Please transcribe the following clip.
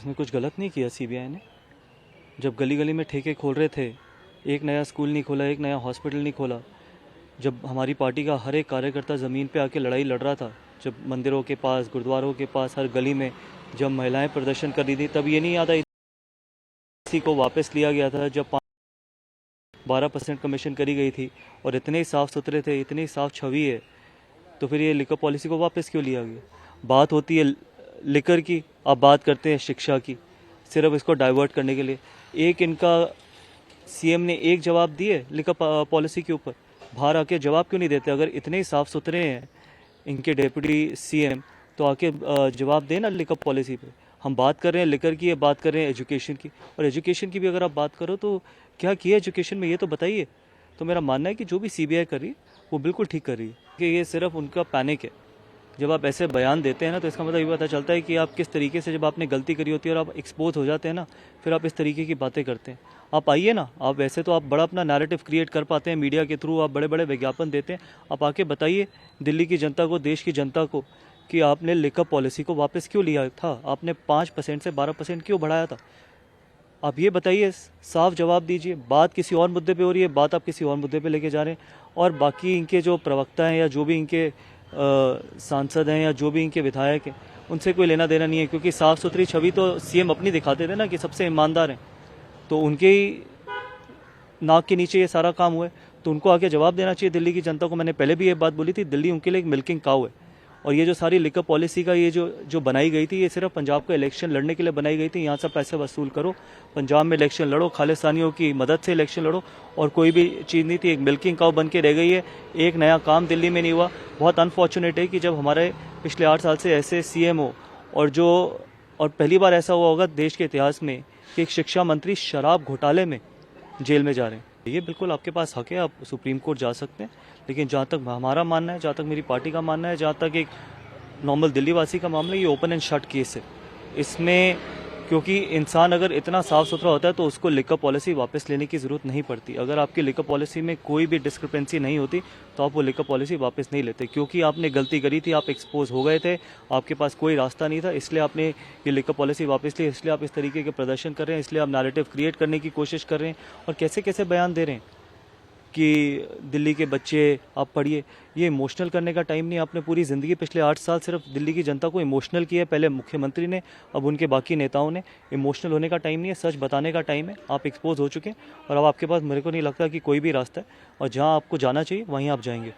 इसमें कुछ गलत नहीं किया सीबीआई ने। जब गली गली में ठेके खोल रहे थे, एक नया स्कूल नहीं खोला, एक नया हॉस्पिटल नहीं खोला, जब हमारी पार्टी का हर एक कार्यकर्ता ज़मीन पे आके लड़ाई लड़ रहा था, जब मंदिरों के पास, गुरुद्वारों के पास, हर गली में जब महिलाएं प्रदर्शन कर रही थी, तब ये नहीं याद आई इसी को वापस लिया गया था जब 12% कमीशन करी गई थी और इतने ही साफ़ सुथरे थे, इतनी साफ़ छवि है, तो फिर ये लिकर पॉलिसी को वापस क्यों लिया गया? बात होती है लिकर की, आप बात करते हैं शिक्षा की, सिर्फ इसको डाइवर्ट करने के लिए। एक इनका सीएम ने एक जवाब दिए लिकर पॉलिसी के ऊपर, बाहर आके जवाब क्यों नहीं देते? अगर इतने ही साफ़ सुथरे हैं इनके डेप्यूटी सीएम, तो आके जवाब देना लिकर पॉलिसी पे। हम बात कर रहे हैं लिकर की, बात कर रहे हैं एजुकेशन की, और एजुकेशन की भी अगर आप बात करो तो क्या किया एजुकेशन में ये तो बताइए। तो मेरा मानना है कि जो भी सीबीआई कर रही है वो बिल्कुल ठीक कर रही है, कि ये सिर्फ उनका पैनिक है। जब आप ऐसे बयान देते हैं ना, तो इसका मतलब ये पता चलता है कि आप किस तरीके से, जब आपने गलती करी होती है और आप एक्सपोज हो जाते हैं ना, फिर आप इस तरीके की बातें करते हैं। आप आइए ना, आप वैसे तो आप बड़ा अपना नैरेटिव क्रिएट कर पाते हैं मीडिया के थ्रू, आप बड़े बड़े विज्ञापन देते हैं। आप आके बताइए दिल्ली की जनता को, देश की जनता को, कि आपने लिकर पॉलिसी को वापस क्यों लिया था, आपने 5% से 12% क्यों बढ़ाया था। आप ये बताइए, साफ जवाब दीजिए। बात किसी और मुद्दे पे हो रही है, बात आप किसी और मुद्दे पे लेके जा रहे हैं, और बाकी इनके जो प्रवक्ता हैं या जो भी इनके सांसद हैं या जो भी इनके विधायक हैं, उनसे कोई लेना देना नहीं है, क्योंकि साफ़ सुथरी छवि तो सीएम अपनी दिखाते थे ना कि सबसे ईमानदार हैं, तो उनके ही नाक के नीचे ये सारा काम हुआ है, तो उनको आके जवाब देना चाहिए दिल्ली की जनता को। मैंने पहले भी ये बात बोली थी, दिल्ली उनके लिए एक मिल्किंग काऊ है, और ये जो सारी लिकर पॉलिसी का ये जो बनाई गई थी, ये सिर्फ पंजाब का इलेक्शन लड़ने के लिए बनाई गई थी। यहाँ से पैसे वसूल करो, पंजाब में इलेक्शन लड़ो, खालिस्तानियों की मदद से इलेक्शन लड़ो, और कोई भी चीज़ नहीं थी। एक मिल्किंग काऊ बन के रह गई है, एक नया काम दिल्ली में नहीं हुआ। बहुत अनफॉर्चुनेट है कि जब हमारे पिछले 8 साल से ऐसे सीएम हो, और पहली बार ऐसा हुआ होगा देश के इतिहास में कि एक शिक्षा मंत्री शराब घोटाले में जेल में जा रहे हैं। ये बिल्कुल आपके पास हक है, आप सुप्रीम कोर्ट जा सकते हैं, लेकिन जहाँ तक हमारा मानना है, जहाँ तक मेरी पार्टी का मानना है, जहाँ तक एक नॉर्मल दिल्ली वासी का मामला, ये ओपन एंड शट केस है। इसमें क्योंकि इंसान अगर इतना साफ सुथरा होता है तो उसको लिकर पॉलिसी वापस लेने की ज़रूरत नहीं पड़ती। अगर आपकी लिकर पॉलिसी में कोई भी डिस्क्रिपेंसी नहीं होती तो आप वो लिकर पॉलिसी वापस नहीं लेते, क्योंकि आपने गलती करी थी, आप एक्सपोज हो गए थे, आपके पास कोई रास्ता नहीं था, इसलिए आपने ये लिकर पॉलिसी वापस ली। इसलिए आप इस तरीके के प्रदर्शन कर रहे हैं, इसलिए आप नैरेटिव क्रिएट करने की कोशिश कर रहे हैं, और कैसे कैसे बयान दे रहे हैं कि दिल्ली के बच्चे आप पढ़िए। ये इमोशनल करने का टाइम नहीं। आपने पूरी ज़िंदगी पिछले 8 साल सिर्फ दिल्ली की जनता को इमोशनल किया है, पहले मुख्यमंत्री ने, अब उनके बाकी नेताओं ने। इमोशनल होने का टाइम नहीं है, सच बताने का टाइम है। आप एक्सपोज हो चुके हैं, और अब आपके पास, मेरे को नहीं लगता कि कोई भी रास्ता है, और जहां आपको जाना चाहिए वहीं आप जाएंगे।